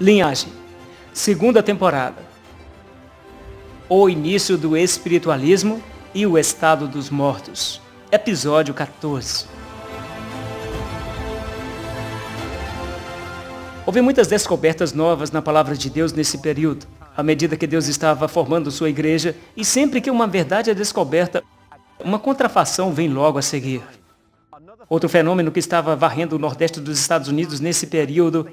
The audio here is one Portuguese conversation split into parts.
Linhagem, segunda temporada. O início do espiritualismo e o estado dos mortos. Episódio 14. Houve muitas descobertas novas na palavra de Deus nesse período, à medida que Deus estava formando sua igreja, e sempre que uma verdade é descoberta, uma contrafação vem logo a seguir. Outro fenômeno que estava varrendo o nordeste dos Estados Unidos nesse período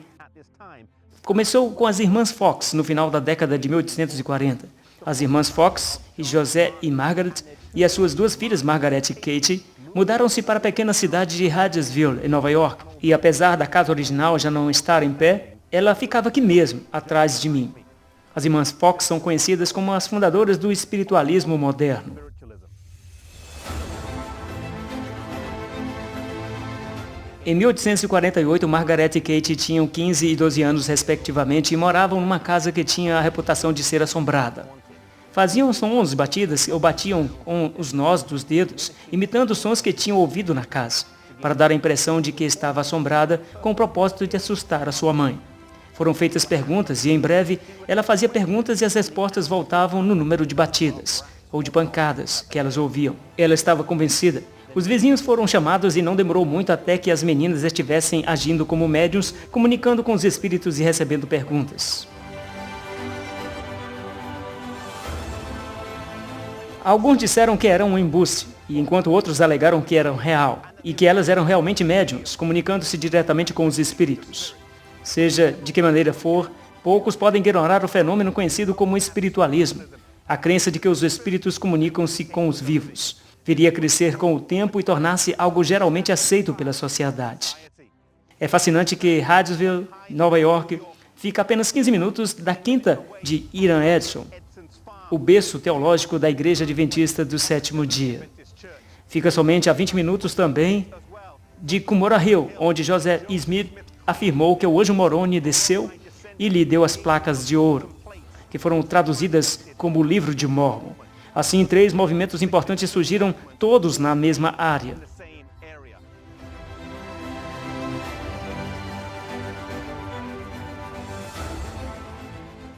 começou com as irmãs Fox no final da década de 1840. As irmãs Fox, José e Margaret, e as suas duas filhas, Margaret e Katie, mudaram-se para a pequena cidade de Hadesville, em Nova York, e apesar da casa original já não estar em pé, ela ficava aqui mesmo, atrás de mim. As irmãs Fox são conhecidas como as fundadoras do espiritualismo moderno. Em 1848, Margaret e Katie tinham 15 e 12 anos respectivamente e moravam numa casa que tinha a reputação de ser assombrada. Faziam sons batidas ou batiam com os nós dos dedos, imitando os sons que tinham ouvido na casa, para dar a impressão de que estava assombrada com o propósito de assustar a sua mãe. Foram feitas perguntas e em breve ela fazia perguntas e as respostas voltavam no número de batidas ou de pancadas que elas ouviam. Ela estava convencida. Os vizinhos foram chamados e não demorou muito até que as meninas estivessem agindo como médiuns, comunicando com os espíritos e recebendo perguntas. Alguns disseram que era um embuste, e enquanto outros alegaram que era real, e que elas eram realmente médiuns, comunicando-se diretamente com os espíritos. Seja de que maneira for, poucos podem ignorar o fenômeno conhecido como espiritualismo, a crença de que os espíritos comunicam-se com os vivos. Viria a crescer com o tempo e tornar-se algo geralmente aceito pela sociedade. É fascinante que Hadesville, Nova York, fica a apenas 15 minutos da quinta de Hiram Edson, o berço teológico da Igreja Adventista do Sétimo Dia. Fica somente a 20 minutos também de Cumorah Hill, onde Joseph Smith afirmou que o anjo Moroni desceu e lhe deu as placas de ouro, que foram traduzidas como o Livro de Mórmon. Assim, 3 movimentos importantes surgiram, todos na mesma área.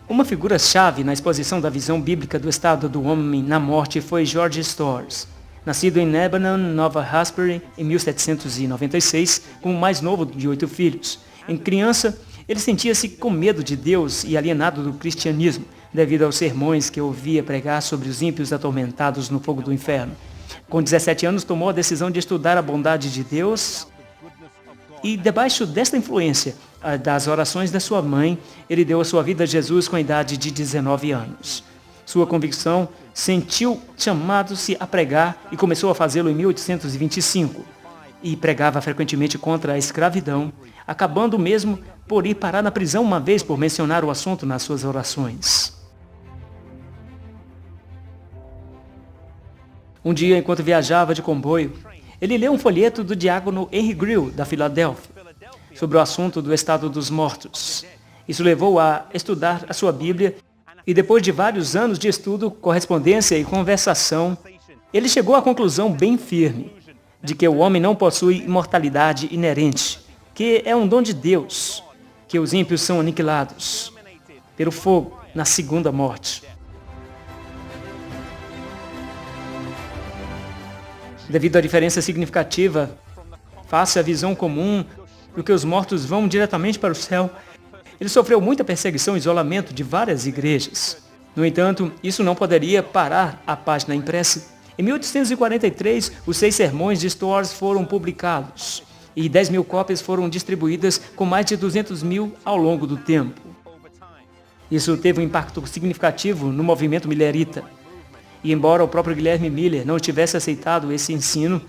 Uma figura-chave na exposição da visão bíblica do estado do homem na morte foi George Storrs. Nascido em Lebanon, Nova Hampshire, em 1796, como o mais novo de 8 filhos. Em criança, ele sentia-se com medo de Deus e alienado do cristianismo, devido aos sermões que ouvia pregar sobre os ímpios atormentados no fogo do inferno. Com 17 anos, tomou a decisão de estudar a bondade de Deus e, debaixo desta influência das orações da sua mãe, ele deu a sua vida a Jesus com a idade de 19 anos. Sua convicção sentiu chamado-se a pregar e começou a fazê-lo em 1825. E pregava frequentemente contra a escravidão, acabando mesmo por ir parar na prisão uma vez por mencionar o assunto nas suas orações. Um dia, enquanto viajava de comboio, ele leu um folheto do diácono Henry Grew, da Filadélfia, sobre o assunto do estado dos mortos. Isso levou a estudar a sua Bíblia e depois de vários anos de estudo, correspondência e conversação, ele chegou à conclusão bem firme de que o homem não possui imortalidade inerente, que é um dom de Deus, que os ímpios são aniquilados pelo fogo na segunda morte. Devido à diferença significativa face à visão comum do que os mortos vão diretamente para o céu, ele sofreu muita perseguição e isolamento de várias igrejas. No entanto, isso não poderia parar a página impressa. Em 1843, os 6 sermões de Storrs foram publicados e 10.000 cópias foram distribuídas, com mais de 200.000 ao longo do tempo. Isso teve um impacto significativo no movimento millerita. E embora o próprio Guilherme Miller não tivesse aceitado esse ensino,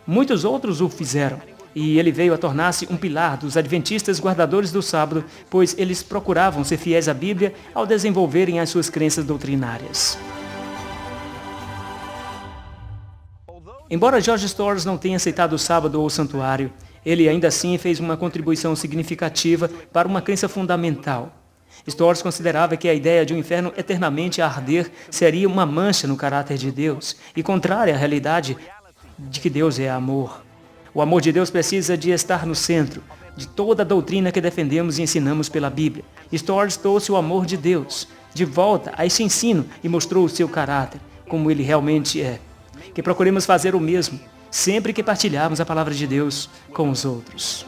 muitos outros o fizeram. E ele veio a tornar-se um pilar dos adventistas guardadores do sábado, pois eles procuravam ser fiéis à Bíblia ao desenvolverem as suas crenças doutrinárias. Embora George Storrs não tenha aceitado o sábado ou o santuário, ele ainda assim fez uma contribuição significativa para uma crença fundamental. Storrs considerava que a ideia de um inferno eternamente a arder seria uma mancha no caráter de Deus e contrária à realidade de que Deus é amor. O amor de Deus precisa de estar no centro de toda a doutrina que defendemos e ensinamos pela Bíblia. Storrs trouxe o amor de Deus de volta a esse ensino e mostrou o seu caráter, como ele realmente é. Que procuremos fazer o mesmo sempre que partilharmos a palavra de Deus com os outros.